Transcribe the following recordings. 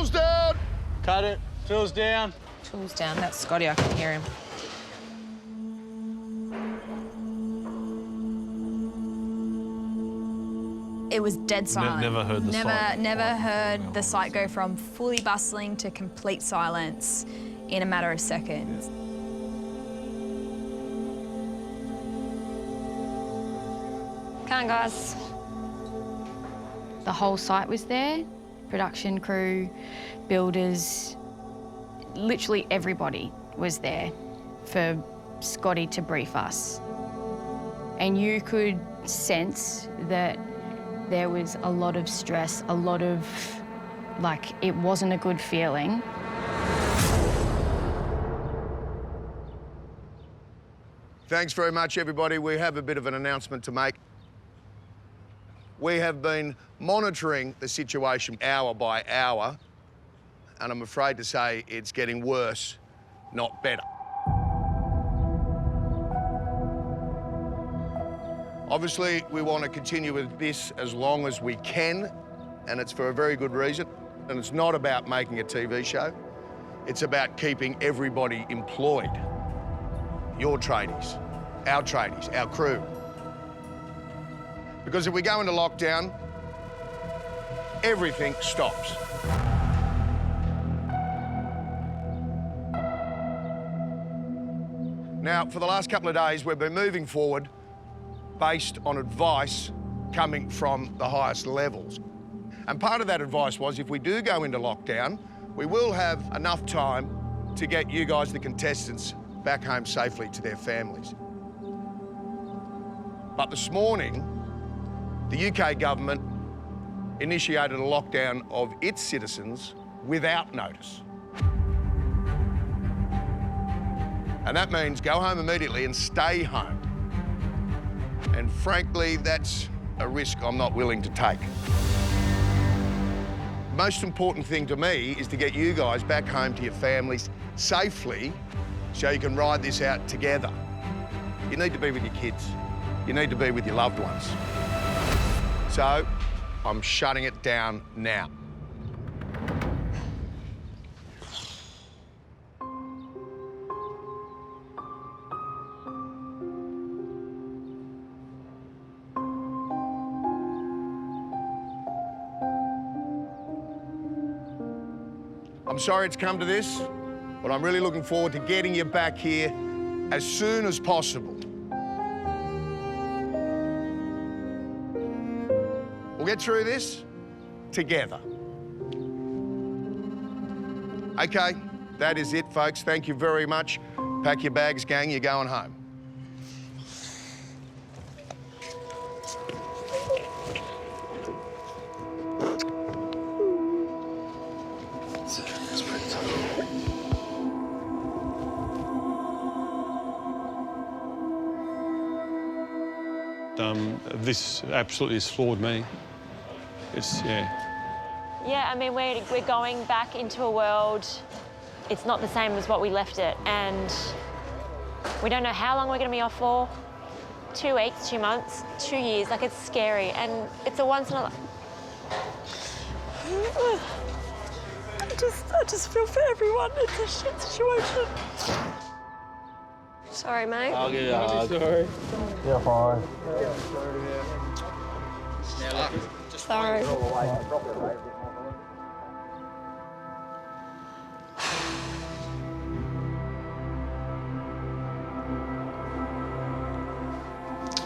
Tools down! Cut it. Tools down. Tools down. That's Scotty. I can hear him. It was dead silent. Never heard the site. Never heard the site go from fully bustling to complete silence in a matter of seconds. Come on, guys. The whole site was there. Production crew, builders, literally everybody was there for Scotty to brief us. And you could sense that there was a lot of stress, a lot of, like, it wasn't a good feeling. Thanks very much, everybody. We have a bit of an announcement to make. We have been monitoring the situation hour by hour, and I'm afraid to say it's getting worse, not better. Obviously, we want to continue with this as long as we can, and it's for a very good reason. And it's not about making a TV show. It's about keeping everybody employed. Your tradies, our crew. Because if we go into lockdown, everything stops. Now, for the last couple of days, we've been moving forward based on advice coming from the highest levels. And part of that advice was if we do go into lockdown, we will have enough time to get you guys, the contestants, back home safely to their families. But this morning, the UK government initiated a lockdown of its citizens without notice. And that means go home immediately and stay home. And frankly, that's a risk I'm not willing to take. Most important thing to me is to get you guys back home to your families safely so you can ride this out together. You need to be with your kids. You need to be with your loved ones. So, I'm shutting it down now. I'm sorry it's come to this, but I'm really looking forward to getting you back here as soon as possible. We'll get through this together. Okay, that is it, folks. Thank you very much. Pack your bags, gang. You're going home. This absolutely has floored me. Yeah. Yeah, I mean, we're going back into a world, it's not the same as what we left it, and we don't know how long we're going to be off for. 2 weeks, 2 months, 2 years, like, it's scary, and it's a once in a... I just feel for everyone. It's a shit situation. Sorry, mate. I'll give you a hug. Sorry. You're fine. Sorry.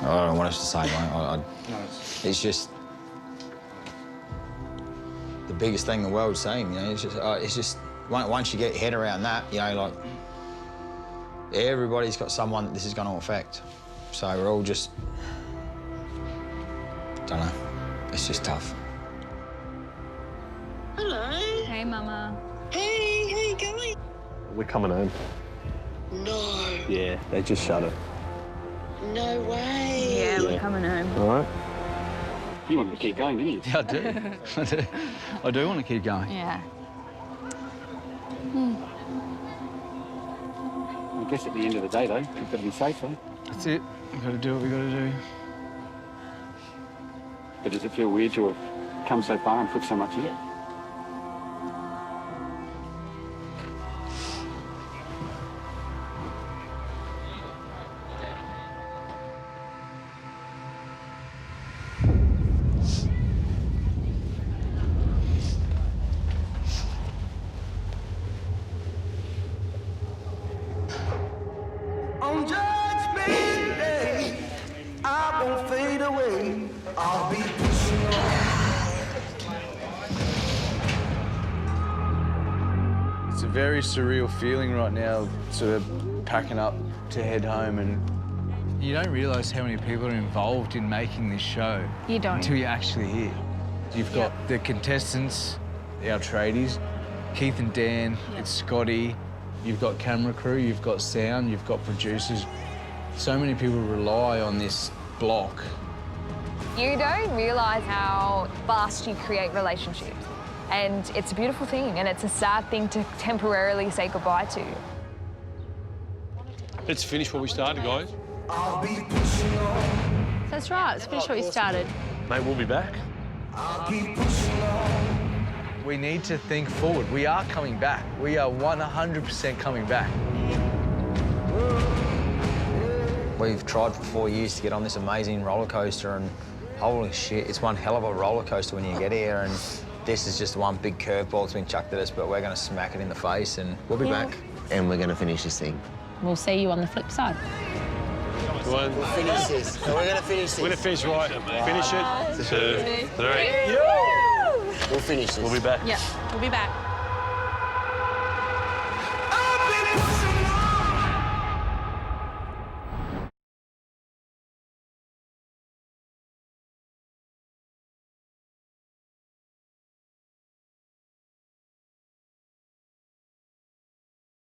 I don't want us to say, mate. It's just the biggest thing the world's saying, you know. It's just once you get your head around that, you know, like, everybody's got someone that this is going to affect. So we're all just, don't know. It's just tough. Hello. Hey, Mama. Hey, how you going? We're coming home. No. Yeah, they just shut it. No way. Yeah, we're coming home. All right. You want to keep going, don't you? Yeah, I do. I do want to keep going. Yeah. I guess at the end of the day, though, you've got to be safe, though. That's it. We've got to do what we've got to do. But does it feel weird to have come so far and put so much in? very surreal feeling right now, sort of packing up to head home, and you don't realise how many people are involved in making this show. You don't. Until you're actually here. You've got the contestants, our tradies, Keith and Dan, it's Scotty, you've got camera crew, you've got sound, you've got producers. So many people rely on this block. You don't realise how fast you create relationships. And it's a beautiful thing, and it's a sad thing to temporarily say goodbye to. Let's finish what we started, guys. That's right, let's finish what we started. Mate, we'll be back. We need to think forward. We are coming back. We are 100% coming back. We've tried for 4 years to get on this amazing roller coaster, and holy shit, it's one hell of a roller coaster when you get here, and this is just one big curveball that's been chucked at us, but we're going to smack it in the face, and we'll be back. And we're going to finish this thing. We'll see you on the flip side. We'll Finish this. We're going to finish this. We're going to finish right. Finish it. 2, 3. We'll finish this. We'll be back. Yeah, we'll be back.